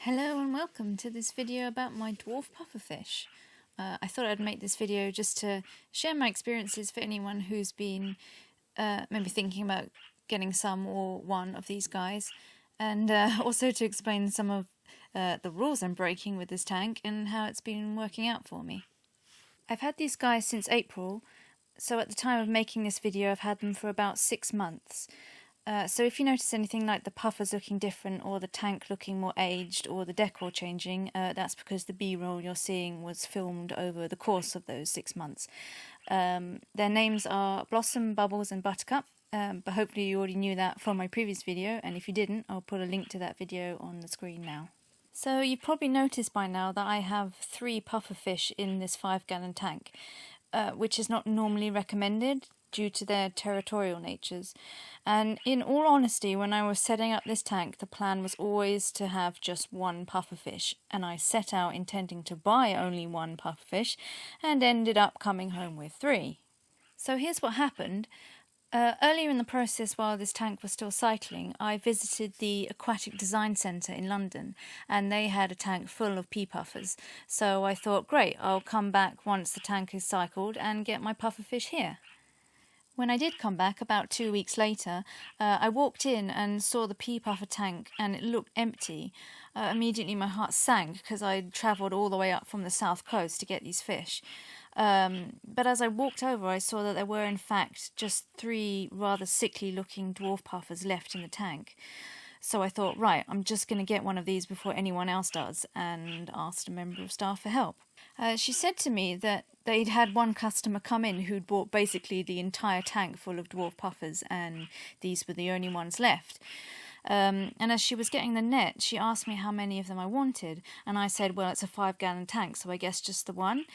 Hello and welcome to this video about my dwarf pufferfish. I thought I'd make this video just to share my experiences for anyone who's been maybe thinking about getting some or one of these guys, and also to explain some of the rules I'm breaking with this tank and how it's been working out for me. I've had these guys since April, so at the time of making this video I've had them for about 6 months. So if you notice anything like the puffers looking different or the tank looking more aged or the decor changing, that's because the B-roll you're seeing was filmed over the course of those 6 months. Their names are Blossom, Bubbles and Buttercup, but hopefully you already knew that from my previous video, and if you didn't, I'll put a link to that video on the screen now. So you've probably noticed by now that I have 3 pufferfish in this 5-gallon tank, which is not normally recommended due to their territorial natures. And in all honesty, when I was setting up this tank, the plan was always to have just 1 pufferfish, and I set out intending to buy only 1 pufferfish and ended up coming home with 3. So here's what happened. Earlier in the process, while this tank was still cycling, I visited the Aquatic Design Centre in London, and they had a tank full of pea puffers. So I thought, great, I'll come back once the tank is cycled and get my pufferfish here. When I did come back, about 2 weeks later, I walked in and saw the pea puffer tank and it looked empty. Immediately my heart sank because I'd travelled all the way up from the south coast to get these fish. But as I walked over, I saw that there were in fact just 3 rather sickly looking dwarf puffers left in the tank. So I thought, right, I'm just going to get one of these before anyone else does, and asked a member of staff for help. She said to me that they'd had one customer come in who'd bought basically the entire tank full of dwarf puffers, and these were the only ones left. And as she was getting the net, she asked me how many of them I wanted, and I said, well, it's a 5-gallon tank, so I guess just the 1.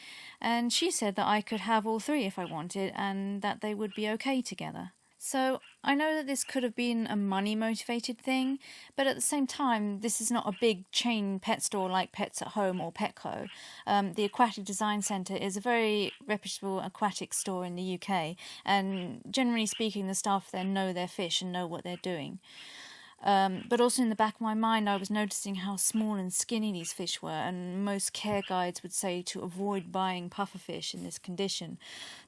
And she said that I could have all 3 if I wanted, and that they would be okay together. So I know that this could have been a money-motivated thing, but at the same time, this is not a big chain pet store like Pets at Home or Petco. The Aquatic Design Centre is a very reputable aquatic store in the UK, and generally speaking, the staff there know their fish and know what they're doing. But also in the back of my mind, I was noticing how small and skinny these fish were, and most care guides would say to avoid buying pufferfish in this condition.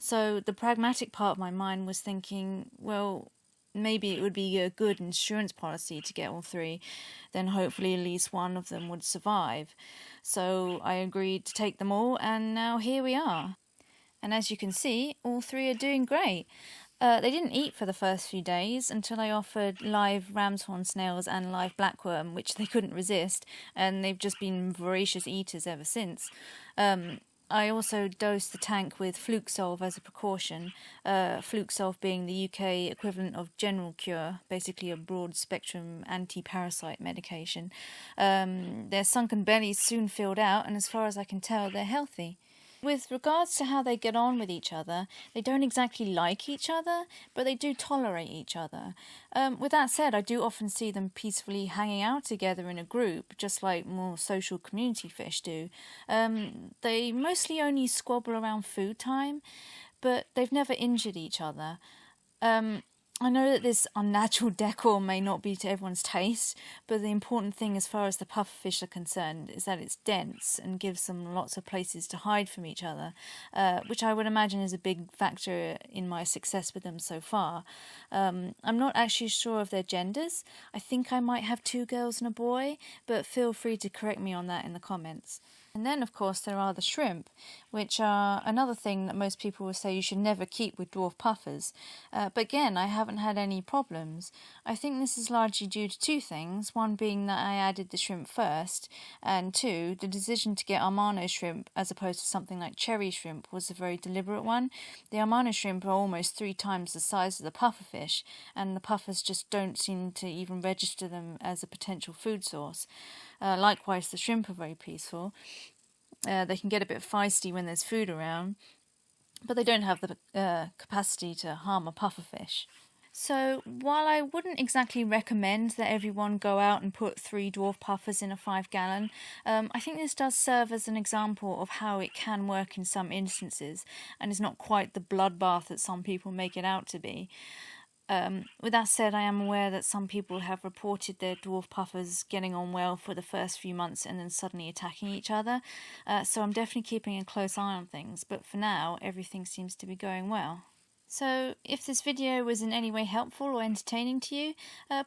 So the pragmatic part of my mind was thinking, well, maybe it would be a good insurance policy to get all 3, then hopefully at least one of them would survive. So I agreed to take them all, and now here we are. And as you can see, all 3 are doing great. They didn't eat for the first few days until I offered live ram's horn snails and live blackworm, which they couldn't resist, and they've just been voracious eaters ever since. I also dosed the tank with Flukesolve as a precaution, Flukesolve being the UK equivalent of General Cure, basically a broad-spectrum anti-parasite medication. Their sunken bellies soon filled out, and as far as I can tell, they're healthy. With regards to how they get on with each other, they don't exactly like each other, but they do tolerate each other. With that said, I do often see them peacefully hanging out together in a group, just like more social community fish do. They mostly only squabble around food time, but they've never injured each other. I know that this unnatural decor may not be to everyone's taste, but the important thing as far as the pufferfish are concerned is that it's dense and gives them lots of places to hide from each other, which I would imagine is a big factor in my success with them so far. I'm not actually sure of their genders. I think I might have 2 girls and a boy, but feel free to correct me on that in the comments. And then, of course, there are the shrimp, which are another thing that most people will say you should never keep with dwarf puffers. But again, I haven't had any problems. I think this is largely due to 2 things, one being that I added the shrimp first, and 2, the decision to get Armano shrimp as opposed to something like cherry shrimp was a very deliberate one. The Armano shrimp are almost 3 times the size of the pufferfish, and the puffers just don't seem to even register them as a potential food source. Likewise, the shrimp are very peaceful. They can get a bit feisty when there's food around, but they don't have the capacity to harm a pufferfish. So, while I wouldn't exactly recommend that everyone go out and put 3 dwarf puffers in a 5-gallon, I think this does serve as an example of how it can work in some instances, and is not quite the bloodbath that some people make it out to be. With that said, I am aware that some people have reported their dwarf puffers getting on well for the first few months and then suddenly attacking each other, so I'm definitely keeping a close eye on things, but for now everything seems to be going well. So if this video was in any way helpful or entertaining to you,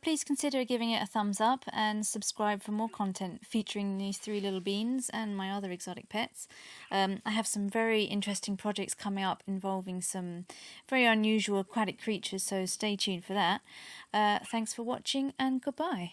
please consider giving it a thumbs up and subscribe for more content featuring these three little beans and my other exotic pets. I have some very interesting projects coming up involving some very unusual aquatic creatures, so stay tuned for that. Thanks for watching and goodbye.